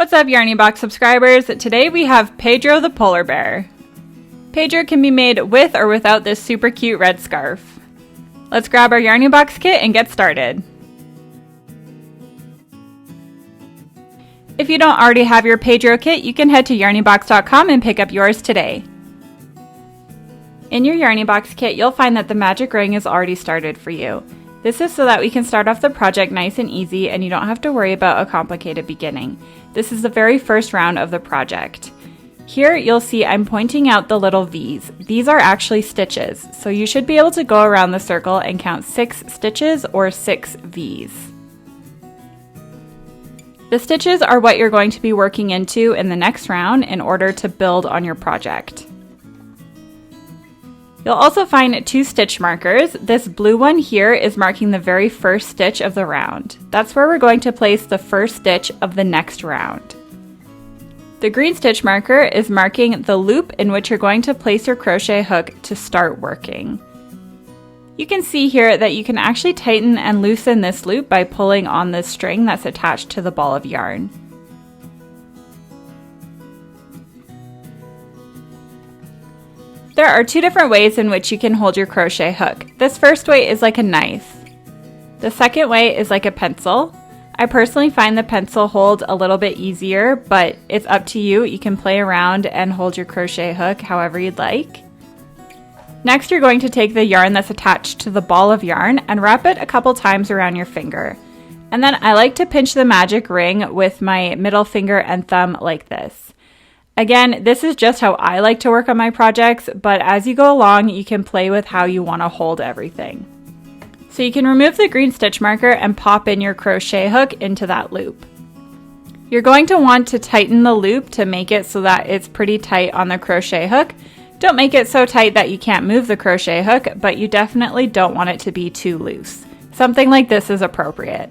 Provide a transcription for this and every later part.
What's up, Yarny Box subscribers? Today we have Pedro the Polar Bear. Pedro can be made with or without this super cute red scarf. Let's grab our Yarny Box kit and get started. If you don't already have your Pedro kit, you can head to yarnybox.com and pick up yours today. In your Yarny Box kit, you'll find that the magic ring is already started for you. This is so that we can start off the project nice and easy and you don't have to worry about a complicated beginning. This is the very first round of the project. Here you'll see I'm pointing out the little V's. These are actually stitches, so you should be able to go around the circle and count 6 stitches or 6 V's. The stitches are what you're going to be working into in the next round in order to build on your project. You'll also find 2 stitch markers. This blue one here is marking the very first stitch of the round. That's where we're going to place the first stitch of the next round. The green stitch marker is marking the loop in which you're going to place your crochet hook to start working. You can see here that you can actually tighten and loosen this loop by pulling on this string that's attached to the ball of yarn. There are 2 different ways in which you can hold your crochet hook. This first way is like a knife. The second way is like a pencil. I personally find the pencil hold a little bit easier, but it's up to you. You can play around and hold your crochet hook however you'd like. Next, you're going to take the yarn that's attached to the ball of yarn and wrap it a couple times around your finger. And then I like to pinch the magic ring with my middle finger and thumb like this. Again, this is just how I like to work on my projects, but as you go along, you can play with how you want to hold everything. So you can remove the green stitch marker and pop in your crochet hook into that loop. You're going to want to tighten the loop to make it so that it's pretty tight on the crochet hook. Don't make it so tight that you can't move the crochet hook, but you definitely don't want it to be too loose. Something like this is appropriate.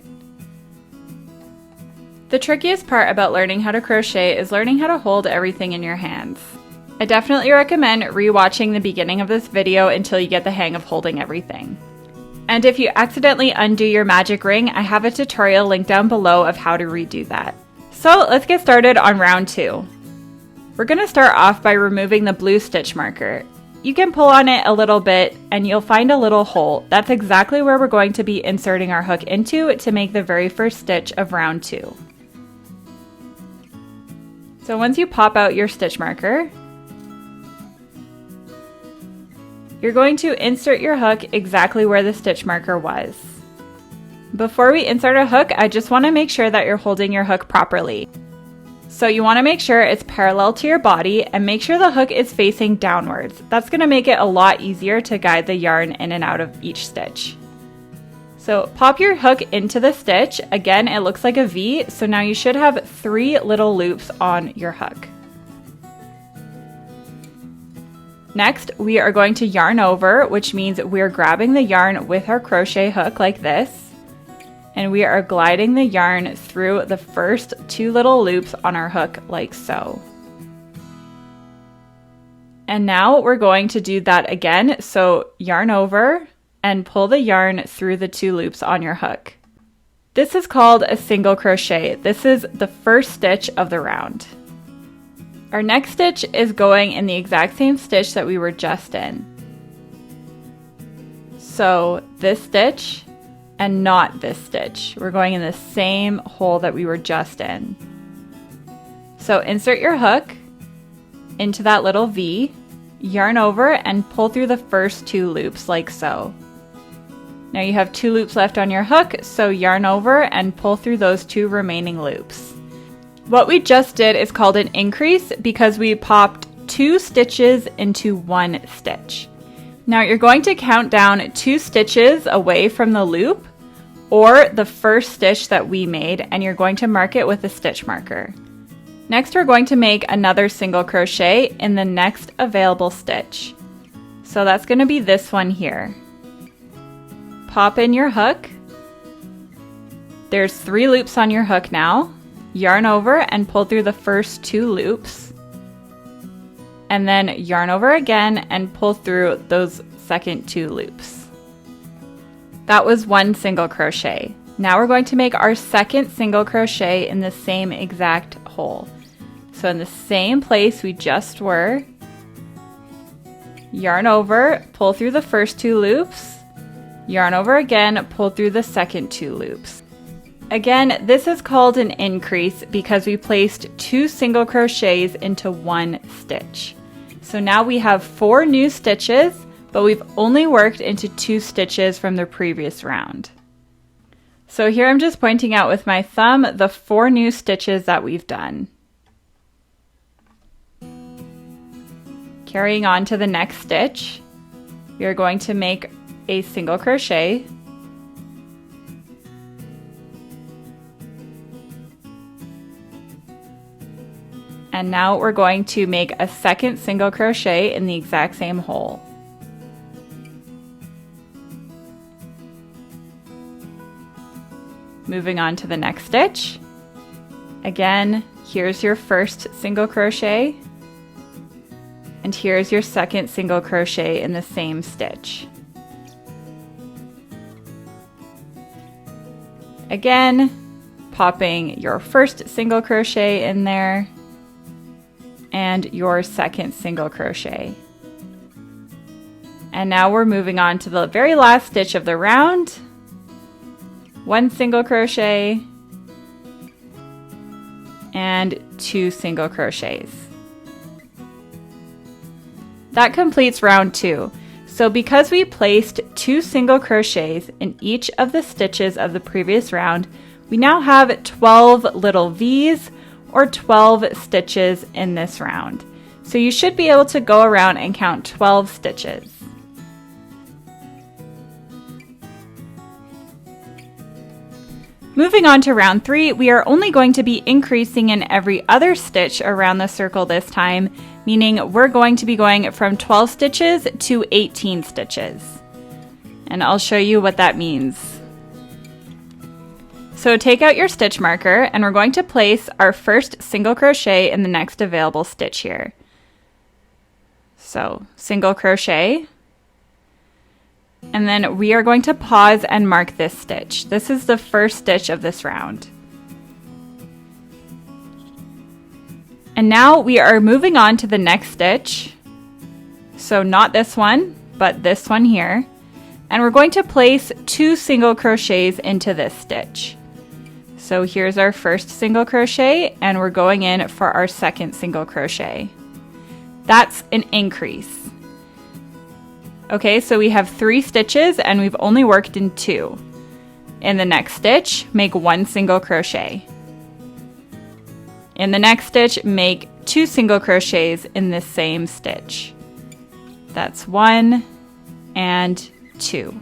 The trickiest part about learning how to crochet is learning how to hold everything in your hands. I definitely recommend rewatching the beginning of this video until you get the hang of holding everything. And if you accidentally undo your magic ring, I have a tutorial linked down below of how to redo that. So let's get started on round 2. We're going to start off by removing the blue stitch marker. You can pull on it a little bit and you'll find a little hole. That's exactly where we're going to be inserting our hook into to make the very first stitch of round 2. So once you pop out your stitch marker, you're going to insert your hook exactly where the stitch marker was. Before we insert a hook, I just want to make sure that you're holding your hook properly. So you want to make sure it's parallel to your body and make sure the hook is facing downwards. That's going to make it a lot easier to guide the yarn in and out of each stitch. So pop your hook into the stitch. Again, it looks like a V, so now you should have 3 little loops on your hook. Next, we are going to yarn over, which means we're grabbing the yarn with our crochet hook like this, and we are gliding the yarn through the first 2 little loops on our hook like so. And now we're going to do that again, so yarn over and pull the yarn through the 2 loops on your hook. This is called a single crochet. This is the first stitch of the round. Our next stitch is going in the exact same stitch that we were just in. So this stitch and not this stitch. We're going in the same hole that we were just in. So insert your hook into that little V, yarn over and pull through the first 2 loops like so. Now you have 2 loops left on your hook, so yarn over and pull through those 2 remaining loops. What we just did is called an increase because we popped 2 stitches into 1 stitch. Now you're going to count down 2 stitches away from the loop or the first stitch that we made, and you're going to mark it with a stitch marker. Next, we're going to make another single crochet in the next available stitch. So that's going to be this one here. Pop in your hook. There's 3 loops on your hook now. Yarn over and pull through the first 2 loops. And then yarn over again and pull through those second 2 loops. That was 1 single crochet. Now we're going to make our second single crochet in the same exact hole. So in the same place we just were, yarn over, pull through the first 2 loops, yarn over again, pull through the second 2 loops. Again, this is called an increase because we placed 2 single crochets into 1 stitch. So now we have 4 new stitches, but we've only worked into 2 stitches from the previous round. So here I'm just pointing out with my thumb the 4 new stitches that we've done. Carrying on to the next stitch, we are going to make a single crochet, and now we're going to make a second single crochet in the exact same hole. Moving on to the next stitch. Again, here's your first single crochet, and here's your second single crochet in the same stitch. Again, popping your first single crochet in there and your second single crochet. And now we're moving on to the very last stitch of the round. 1 single crochet and 2 single crochets. That completes round 2. So because we placed 2 single crochets in each of the stitches of the previous round, we now have 12 little V's or 12 stitches in this round. So you should be able to go around and count 12 stitches. Moving on to round 3, we are only going to be increasing in every other stitch around the circle this time, meaning we're going to be going from 12 stitches to 18 stitches. And I'll show you what that means. So take out your stitch marker and we're going to place our first single crochet in the next available stitch here. So single crochet, and then we are going to pause and mark this stitch. This is the first stitch of this round. And now we are moving on to the next stitch. So not this one, but this one here. And we're going to place 2 single crochets into this stitch. So here's our first single crochet, and we're going in for our second single crochet. That's an increase. Okay, so we have 3 stitches and we've only worked in 2. In the next stitch, make 1 single crochet. In the next stitch, make 2 single crochets in the same stitch. That's 1 and 2.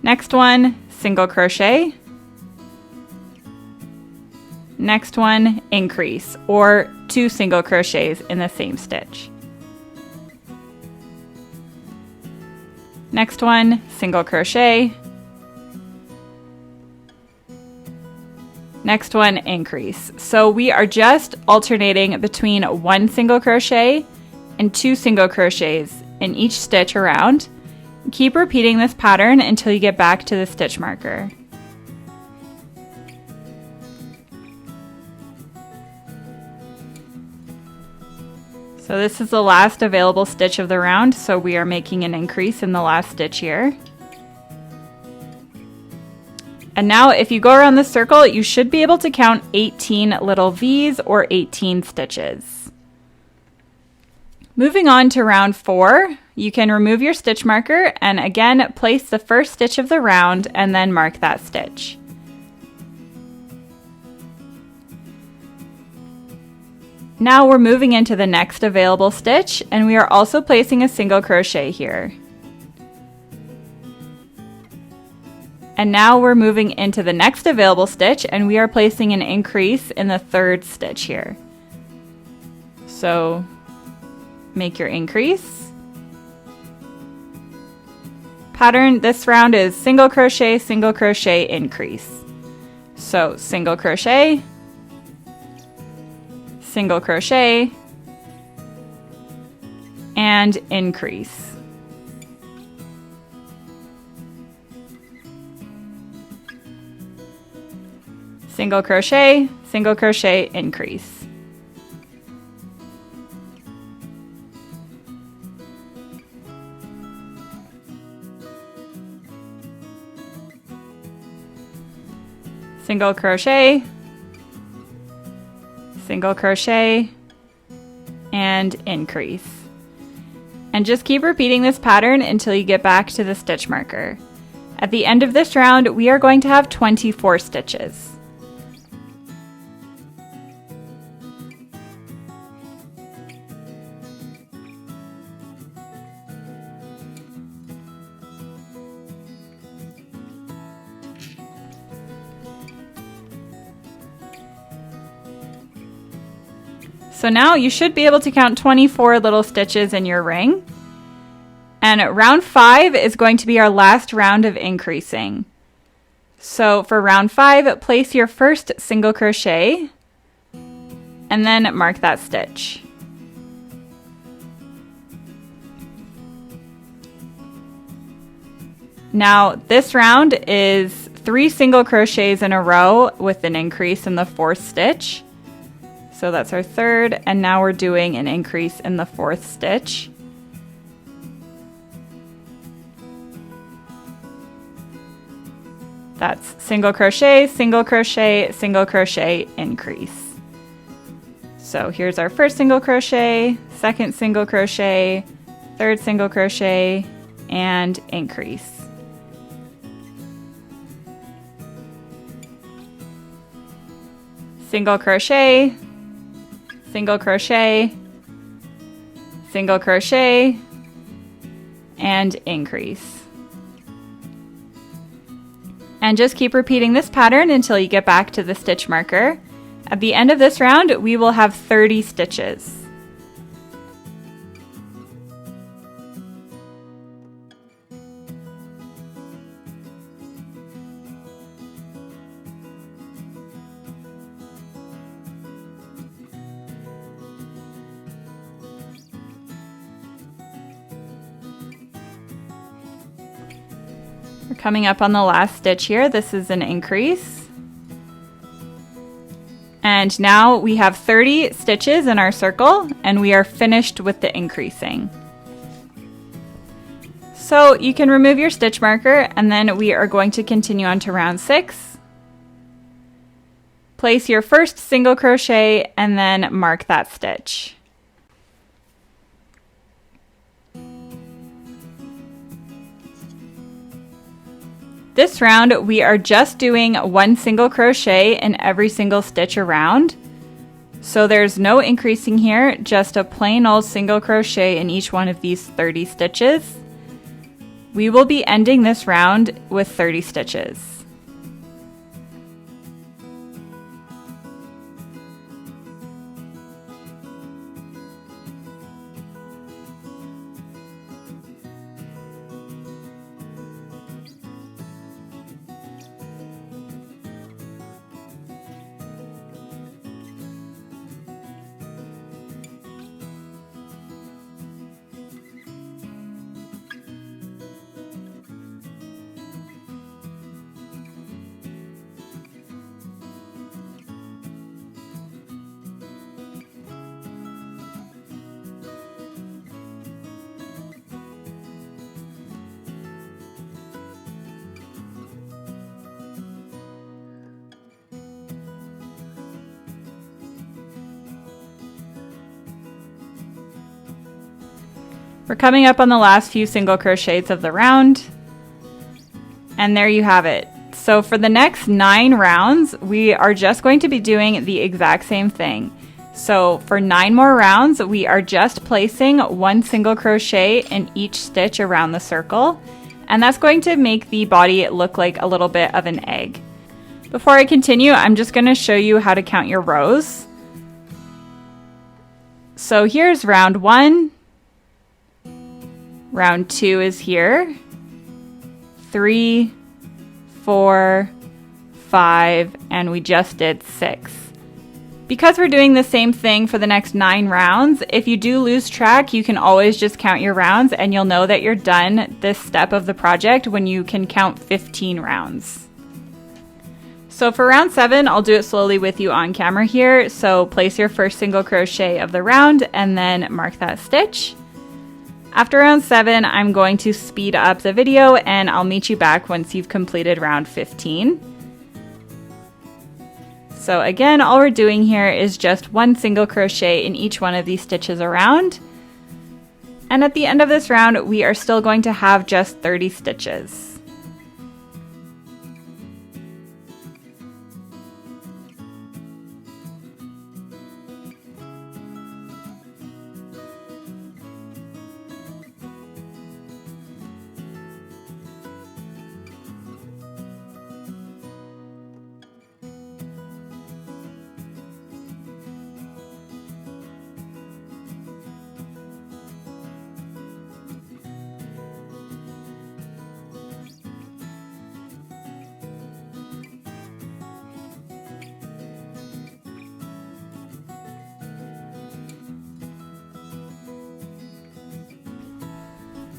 Next one, single crochet. Next one, increase, or 2 single crochets in the same stitch. Next one, single crochet. Next one, increase. So we are just alternating between 1 single crochet and 2 single crochets in each stitch around. Keep repeating this pattern until you get back to the stitch marker. So this is the last available stitch of the round, so we are making an increase in the last stitch here. And now if you go around the circle, you should be able to count 18 little V's or 18 stitches. Moving on to round 4, you can remove your stitch marker and again place the first stitch of the round and then mark that stitch. Now we're moving into the next available stitch, and we are also placing a single crochet here. And now we're moving into the next available stitch, and we are placing an increase in the third stitch here. So make your increase. Pattern this round is single crochet, increase. So single crochet, single crochet, and increase. single crochet, increase. Single crochet, single crochet, and increase. And just keep repeating this pattern until you get back to the stitch marker. At the end of this round, we are going to have 24 stitches. So now you should be able to count 24 little stitches in your ring. And round 5 is going to be our last round of increasing. So for round 5, place your first single crochet and then mark that stitch. Now this round is 3 single crochets in a row with an increase in the 4th stitch. So that's our 3rd, and now we're doing an increase in the 4th stitch. That's single crochet, single crochet, single crochet, increase. So here's our first single crochet, second single crochet, third single crochet, and increase. Single crochet, single crochet, single crochet, and increase. And just keep repeating this pattern until you get back to the stitch marker. At the end of this round, we will have 30 stitches. We're coming up on the last stitch here. This is an increase. And now we have 30 stitches in our circle and we are finished with the increasing. So you can remove your stitch marker and then we are going to continue on to round 6. Place your first single crochet and then mark that stitch. This round, we are just doing 1 single crochet in every single stitch around. So there's no increasing here, just a plain old single crochet in each one of these 30 stitches. We will be ending this round with 30 stitches. We're coming up on the last few single crochets of the round. And there you have it. So for the next 9 rounds, we are just going to be doing the exact same thing. So for 9 more rounds, we are just placing 1 single crochet in each stitch around the circle. And that's going to make the body look like a little bit of an egg. Before I continue, I'm just going to show you how to count your rows. So here's round 1. Round 2 is here. 3, 4, 5, and we just did 6. Because we're doing the same thing for the next 9 rounds, if you do lose track, you can always just count your rounds and you'll know that you're done this step of the project when you can count 15 rounds. So for round 7, I'll do it slowly with you on camera here. So place your first single crochet of the round and then mark that stitch. After round 7, I'm going to speed up the video and I'll meet you back once you've completed round 15. So again, all we're doing here is just one single crochet in each one of these stitches around. And at the end of this round, we are still going to have just 30 stitches.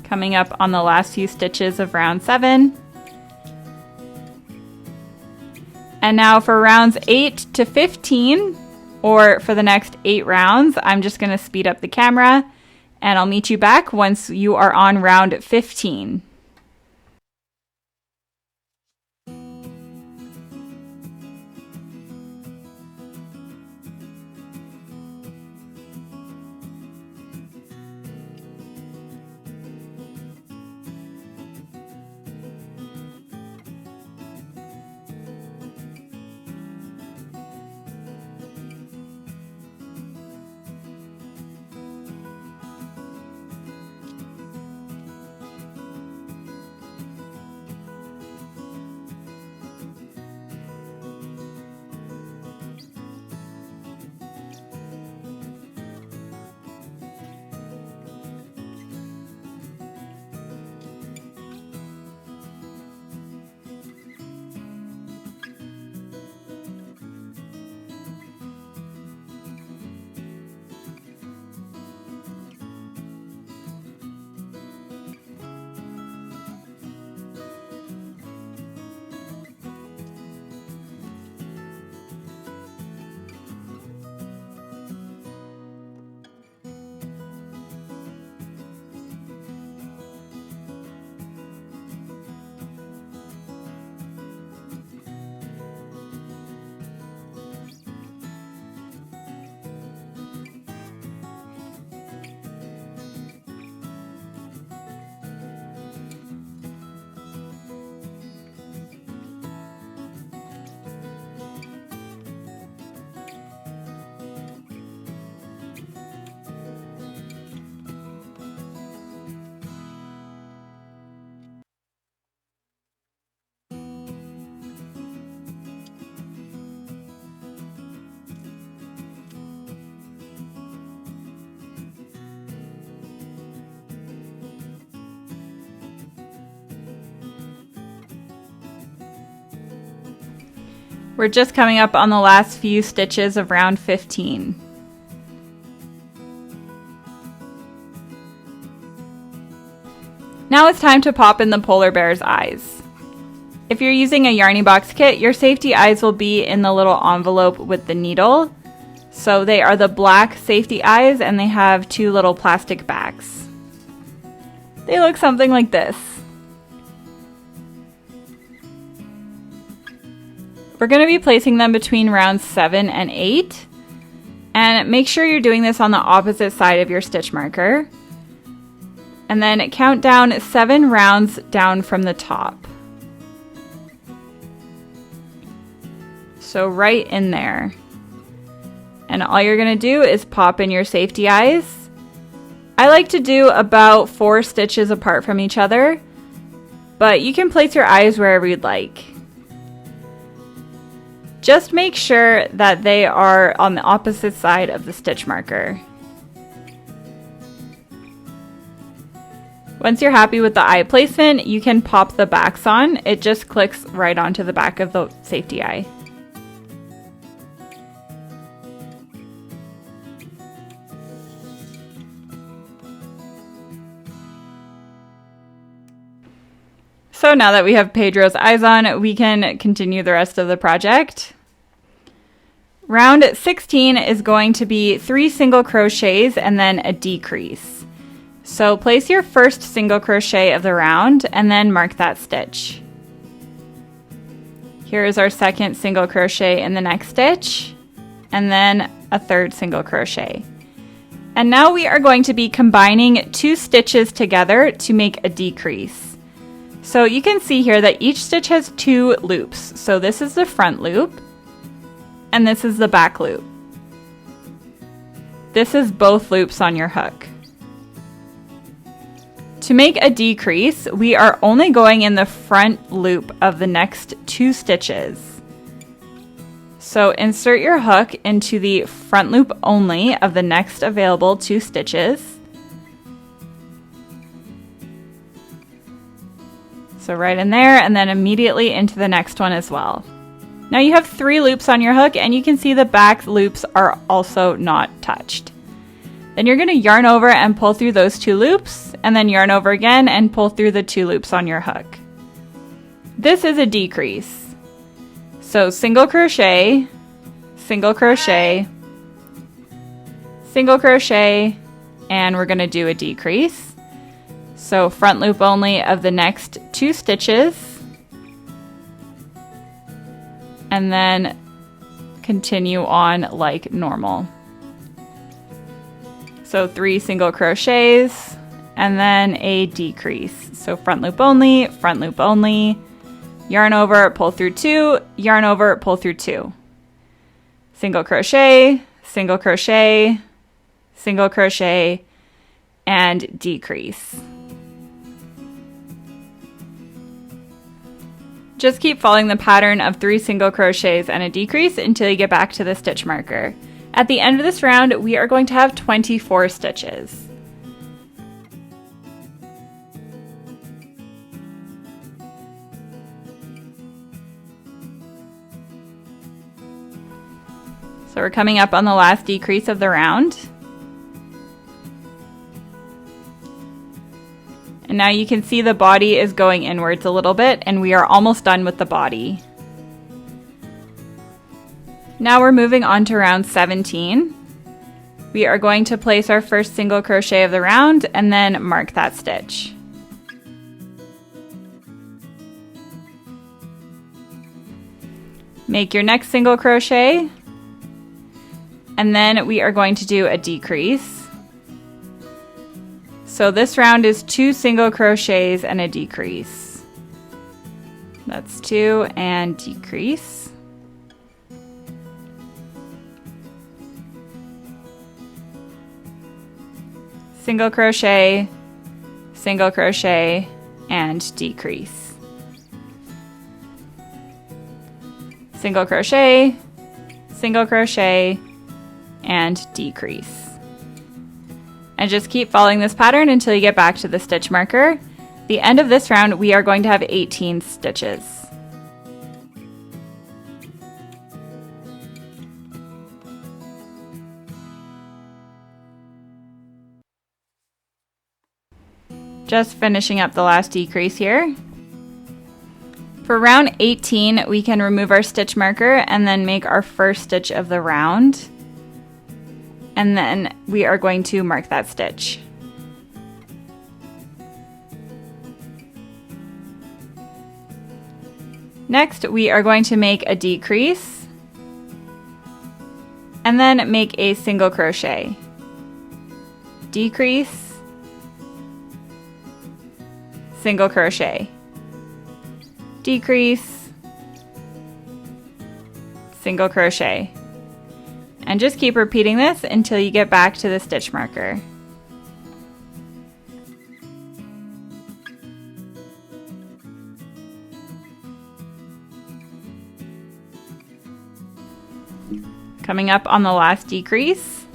Coming up on the last few stitches of round 7. And now for rounds 8 to 15, or for the next 8 rounds, I'm just going to speed up the camera and I'll meet you back once you are on round 15. We're just coming up on the last few stitches of round 15. Now it's time to pop in the polar bear's eyes. If you're using a Yarny Box kit, your safety eyes will be in the little envelope with the needle. So they are the black safety eyes and they have 2 little plastic backs. They look something like this. We're going to be placing them between rounds 7 and 8. And make sure you're doing this on the opposite side of your stitch marker. And then count down 7 rounds down from the top. So right in there. And all you're going to do is pop in your safety eyes. I like to do about 4 stitches apart from each other, but you can place your eyes wherever you'd like. Just make sure that they are on the opposite side of the stitch marker. Once you're happy with the eye placement, you can pop the backs on. It just clicks right onto the back of the safety eye. So So now that we have Pedro's eyes on, we can continue the rest of the project. Round 16 is going to be 3 single crochets and then a decrease. So place your first single crochet of the round and then mark that stitch. Here is our second single crochet in the next stitch, and then a third single crochet. And now we are going to be combining 2 stitches together to make a decrease. So you can see here that each stitch has 2 loops. So this is the front loop, and this is the back loop. This is both loops on your hook. To make a decrease, we are only going in the front loop of the next 2 stitches. So insert your hook into the front loop only of the next available 2 stitches. So right in there, and then immediately into the next one as well. Now you have 3 loops on your hook, and you can see the back loops are also not touched. Then you're going to yarn over and pull through those 2 loops, and then yarn over again and pull through the 2 loops on your hook. This is a decrease. So single crochet, single crochet, single crochet, and we're going to do a decrease. So front loop only of the next 2 stitches, and then continue on like normal. So 3 single crochets and then a decrease. So front loop only, yarn over, pull through 2, yarn over, pull through 2. Single crochet, single crochet, single crochet, and decrease. Just keep following the pattern of 3 single crochets and a decrease until you get back to the stitch marker. At the end of this round, we are going to have 24 stitches. So we're coming up on the last decrease of the round. And now you can see the body is going inwards a little bit, and we are almost done with the body. Now we're moving on to round 17. We are going to place our first single crochet of the round and then mark that stitch. Make your next single crochet, and then we are going to do a decrease. So this round is 2 single crochets and a decrease. That's 2 and decrease. Single crochet, and decrease. Single crochet, and decrease. And just keep following this pattern until you get back to the stitch marker. The end of this round, we are going to have 18 stitches. Just finishing up the last decrease here. For round 18, we can remove our stitch marker and then make our first stitch of the round. And then we are going to mark that stitch. Next, we are going to make a decrease and then make a single crochet. Decrease, single crochet, decrease, single crochet, and just keep repeating this until you get back to the stitch marker. Coming up on the last decrease.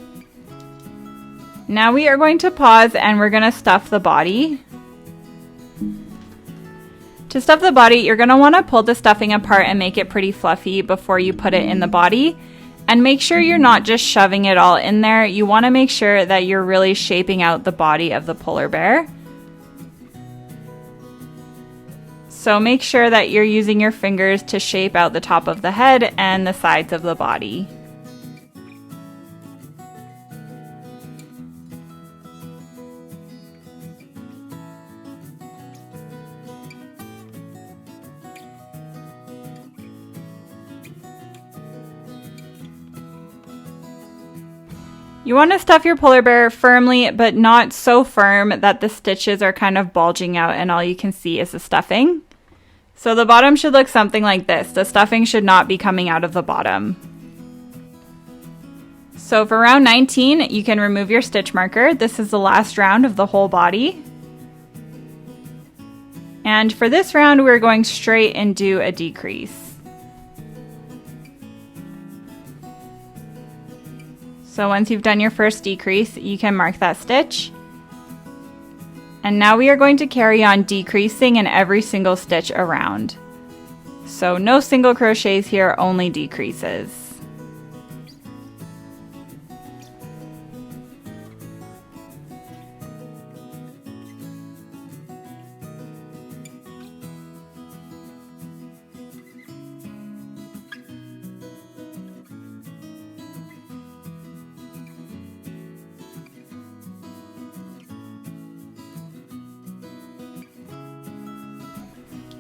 Now we are going to pause and we're going to stuff the body. To stuff the body, you're going to want to pull the stuffing apart and make it pretty fluffy before you put it in the body. And make sure you're not just shoving it all in there. You want to make sure that you're really shaping out the body of the polar bear. So make sure that you're using your fingers to shape out the top of the head and the sides of the body. You want to stuff your polar bear firmly, but not so firm that the stitches are kind of bulging out and all you can see is the stuffing. So the bottom should look something like this. The stuffing should not be coming out of the bottom. So for round 19, you can remove your stitch marker. This is the last round of the whole body. And for this round, we're going straight and do a decrease. So once you've done your first decrease, you can mark that stitch. And now we are going to carry on decreasing in every single stitch around. So no single crochets here, only decreases.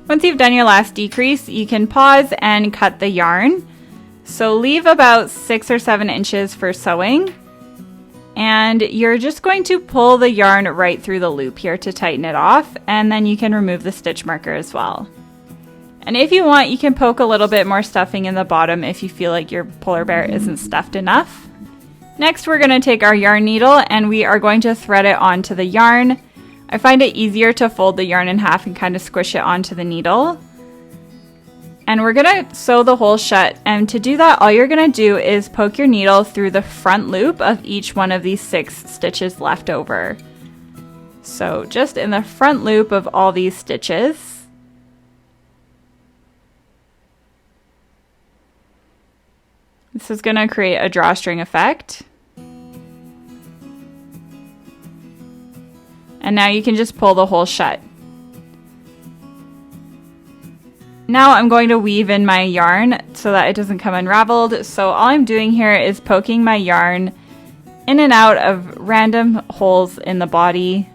Once you've done your last decrease, you can pause and cut the yarn. So leave about 6 or 7 inches for sewing. And you're just going to pull the yarn right through the loop here to tighten it off, and then you can remove the stitch marker as well. And if you want, you can poke a little bit more stuffing in the bottom if you feel like your polar bear isn't stuffed enough. Next, we're going to take our yarn needle and we are going to thread it onto the yarn. I find it easier to fold the yarn in half and kind of squish it onto the needle. And we're gonna sew the hole shut, and to do that, all you're gonna do is poke your needle through the front loop of each one of these 6 stitches left over. So just in the front loop of all these stitches. This is gonna create a drawstring effect. And now you can just pull the hole shut. Now I'm going to weave in my yarn so that it doesn't come unraveled. So all I'm doing here is poking my yarn in and out of random holes in the body,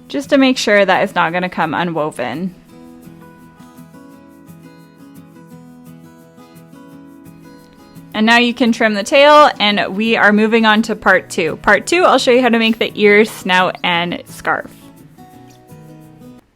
just to make sure that it's not going to come unwoven. And now you can trim the tail, and we are moving on to part 2. Part 2, I'll show you how to make the ears, snout, and scarf.